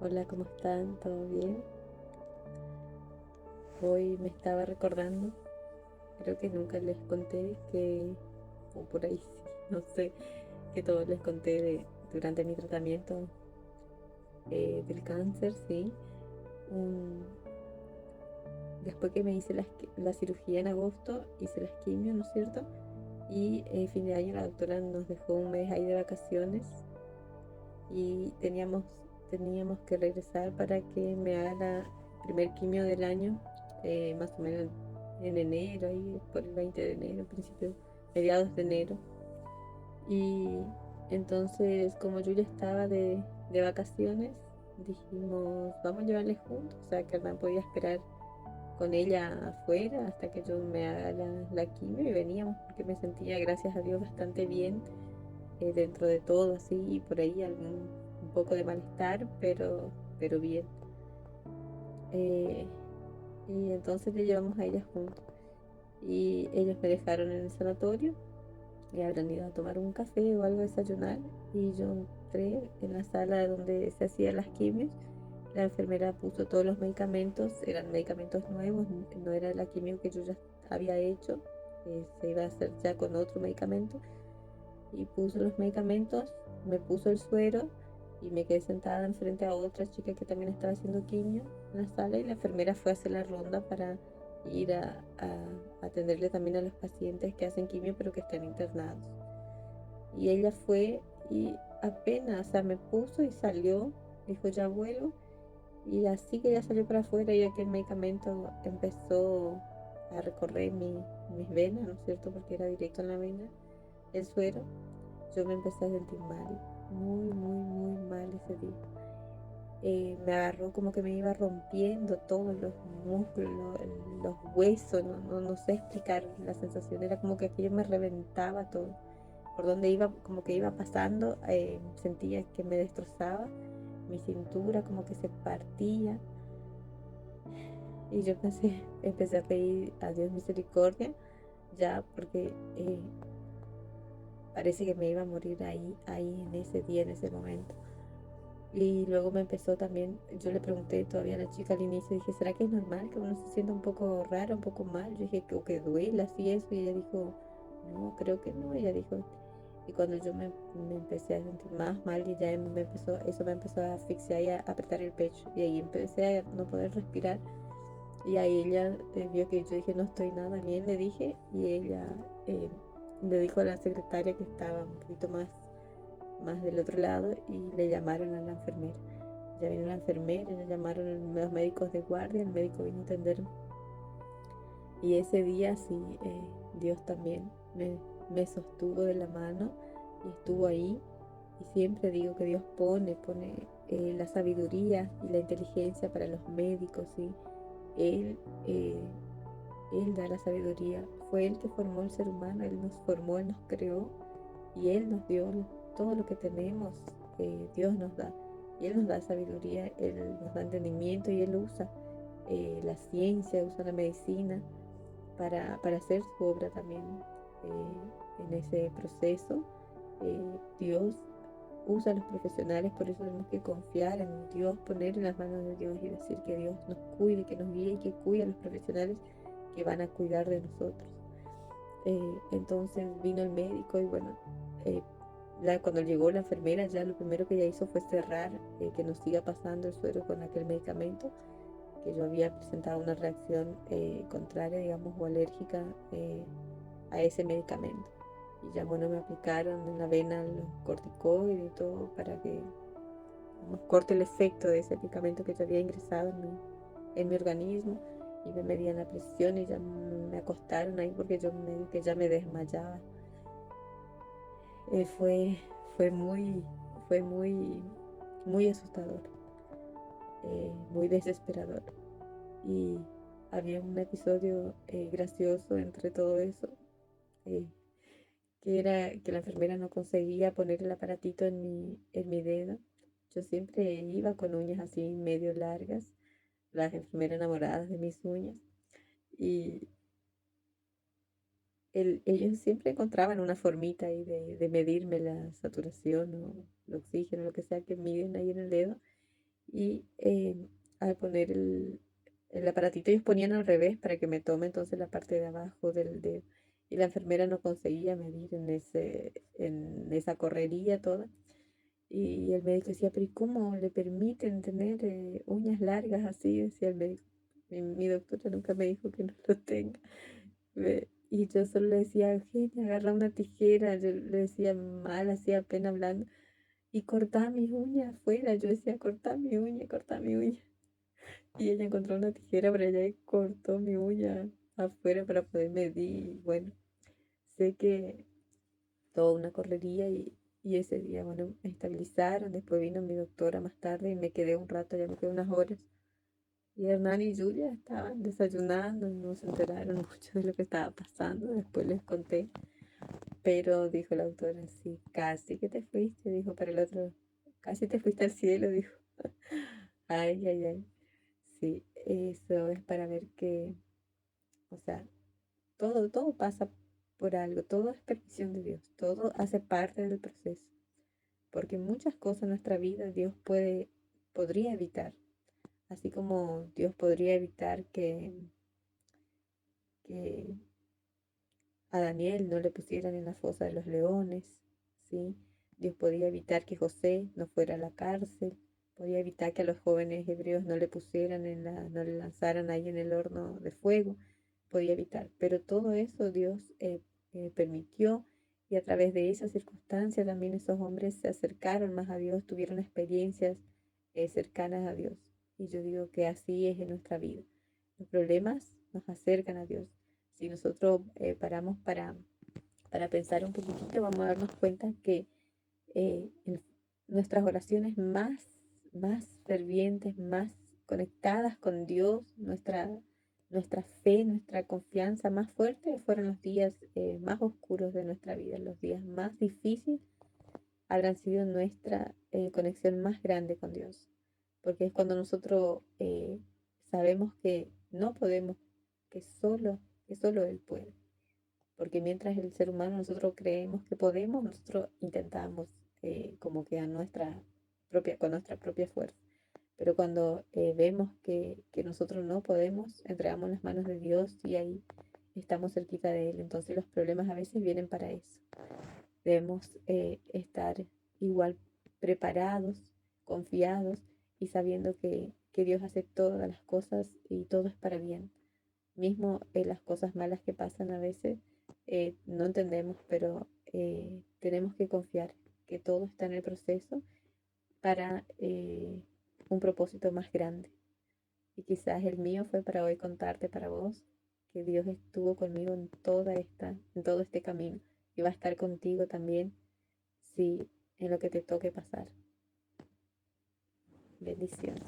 Hola, ¿cómo están? ¿Todo bien? Hoy me estaba recordando, creo que nunca les conté que, o por ahí sí, no sé, que todos les conté durante mi tratamiento del cáncer, sí. Un- Después que me hice la cirugía en agosto, hice las quimios, ¿no es cierto? Y fin de año la doctora nos dejó un mes ahí de vacaciones y teníamos que regresar para que me haga la primer quimio del año, más o menos en enero, ahí por el 20 de enero, principio, mediados de enero. Y entonces, como yo ya estaba de vacaciones, dijimos, vamos a llevarle juntos, o sea, que Hernán podía esperar con ella afuera hasta que yo me haga la quimio y veníamos, porque me sentía, gracias a Dios, bastante bien dentro de todo, así, y por ahí un poco de malestar, pero bien. Eh, y entonces le llevamos a ella juntos. Y ellos me dejaron en el sanatorio y habrán ido a tomar un café o algo a desayunar. Y yo entré en la sala donde se hacían las quimios. La enfermera puso todos los medicamentos, eran medicamentos nuevos, no era la quimio que yo ya había hecho, se iba a hacer ya con otro medicamento y puso los medicamentos, me puso el suero y me quedé sentada enfrente a otra chica que también estaba haciendo quimio en la sala y la enfermera fue a hacer la ronda para ir a atenderle también a los pacientes que hacen quimio pero que están internados. Y ella fue y apenas, o sea, me puso y salió, dijo ya vuelvo y así que ya salió para afuera y aquel medicamento empezó a recorrer mis venas, ¿no es cierto? Porque era directo en la vena, el suero. Yo me empecé a sentir mal, muy, muy, muy mal ese día. Me agarró como que me iba rompiendo todos los músculos, los huesos, no sé explicar la sensación, era como que aquello me reventaba todo. Por donde iba, como que iba pasando, sentía que me destrozaba, mi cintura como que se partía. Y yo empecé a pedir a Dios misericordia, ya porque parece que me iba a morir ahí en ese día, en ese momento. Y luego me empezó también, yo le pregunté todavía a la chica al inicio, dije, ¿será que es normal que uno se sienta un poco raro, un poco mal? Yo dije, o que duela así eso, y ella dijo, no, creo que no, ella dijo, y cuando yo me empecé a sentir más mal y ya eso me empezó a asfixiar y a apretar el pecho, y ahí empecé a no poder respirar, y ahí ella vio que yo dije, no estoy nada bien, le dije, y ella eh, le dijo a la secretaria que estaba un poquito más del otro lado y le llamaron a la enfermera. Ya vino la enfermera, ya llamaron a los médicos de guardia, el médico vino a atenderme. Y ese día sí, Dios también me sostuvo de la mano y estuvo ahí. Y siempre digo que Dios pone la sabiduría y la inteligencia para los médicos, ¿sí? Él, eh, Él da la sabiduría. Fue Él que formó el ser humano, Él nos formó, Él nos creó y Él nos dio todo lo que tenemos, Dios nos da. Y Él nos da sabiduría, Él nos da entendimiento y Él usa la ciencia, usa la medicina para hacer su obra también en ese proceso. Dios usa a los profesionales, por eso tenemos que confiar en Dios, poner en las manos de Dios y decir que Dios nos cuide, que nos guíe y que cuide a los profesionales que van a cuidar de nosotros. Entonces vino el médico y bueno, eh, cuando llegó la enfermera ya lo primero que ella hizo fue cerrar, que nos siga pasando el suero con aquel medicamento, que yo había presentado una reacción contraria, digamos, o alérgica a ese medicamento. Y ya bueno, me aplicaron en la vena los corticoides y todo para que nos corte el efecto de ese medicamento que yo había ingresado en mi organismo y me medían la presión y ya me acostaron ahí porque yo medio que ya me desmayaba. Eh, fue, fue muy, fue muy asustador, muy desesperador. Y había un episodio gracioso entre todo eso, eh, que era que la enfermera no conseguía poner el aparatito en mi dedo. Yo siempre iba con uñas así medio largas, las enfermeras enamoradas de mis uñas. Y ellos siempre encontraban una formita ahí de medirme la saturación o el oxígeno, lo que sea que miden ahí en el dedo. Y al poner el aparatito, ellos ponían al revés para que me tome entonces la parte de abajo del dedo. Y la enfermera no conseguía medir en esa correría toda. Y el médico decía, pero ¿y cómo le permiten tener uñas largas así? Decía el médico. Mi doctora nunca me dijo que no lo tenga. Y yo solo le decía, Eugenia, agarra una tijera. Yo le decía mal, así apenas hablando. Y cortá mis uñas afuera. Yo decía, cortá mi uña, cortá mi uña. Y ella encontró una tijera para allá y cortó mi uña afuera para poder medir. Y bueno, sé que toda una correría y ese día, bueno, me estabilizaron. Después vino mi doctora más tarde y me quedé un rato, ya me quedé unas horas. Y Hernán y Julia estaban desayunando, no se enteraron mucho de lo que estaba pasando. Después les conté, pero dijo la doctora, sí, casi que te fuiste, dijo para el otro, casi te fuiste al cielo, dijo. Ay, ay, ay. Sí, eso es para ver que, o sea, todo pasa por algo, todo es permisión de Dios, todo hace parte del proceso, porque muchas cosas en nuestra vida Dios podría evitar, así como Dios podría evitar que a Daniel no le pusieran en la fosa de los leones, ¿sí? Dios podía evitar que José no fuera a la cárcel, podía evitar que a los jóvenes hebreos no le pusieran no le lanzaran ahí en el horno de fuego, podía evitar. Pero todo eso Dios permitió y a través de esa circunstancia también esos hombres se acercaron más a Dios, tuvieron experiencias cercanas a Dios. Y yo digo que así es en nuestra vida. Los problemas nos acercan a Dios. Si nosotros paramos para pensar un poquitito, vamos a darnos cuenta que en nuestras oraciones más fervientes, más conectadas con Dios, nuestra fe, nuestra confianza más fuerte fueron los días más oscuros de nuestra vida, los días más difíciles habrán sido nuestra conexión más grande con Dios, porque es cuando nosotros sabemos que no podemos, que solo Él puede. Porque mientras el ser humano nosotros creemos que podemos, nosotros intentamos como que con nuestra propia fuerza. Pero cuando vemos que nosotros no podemos, entregamos las manos de Dios y ahí estamos cerquita de Él. Entonces los problemas a veces vienen para eso. Debemos estar igual preparados, confiados y sabiendo que Dios hace todas las cosas y todo es para bien. Mismo las cosas malas que pasan a veces no entendemos, pero tenemos que confiar que todo está en el proceso para un propósito más grande. Y quizás el mío fue para hoy contarte para vos que Dios estuvo conmigo en todo este camino y va a estar contigo también si en lo que te toque pasar. Bendiciones.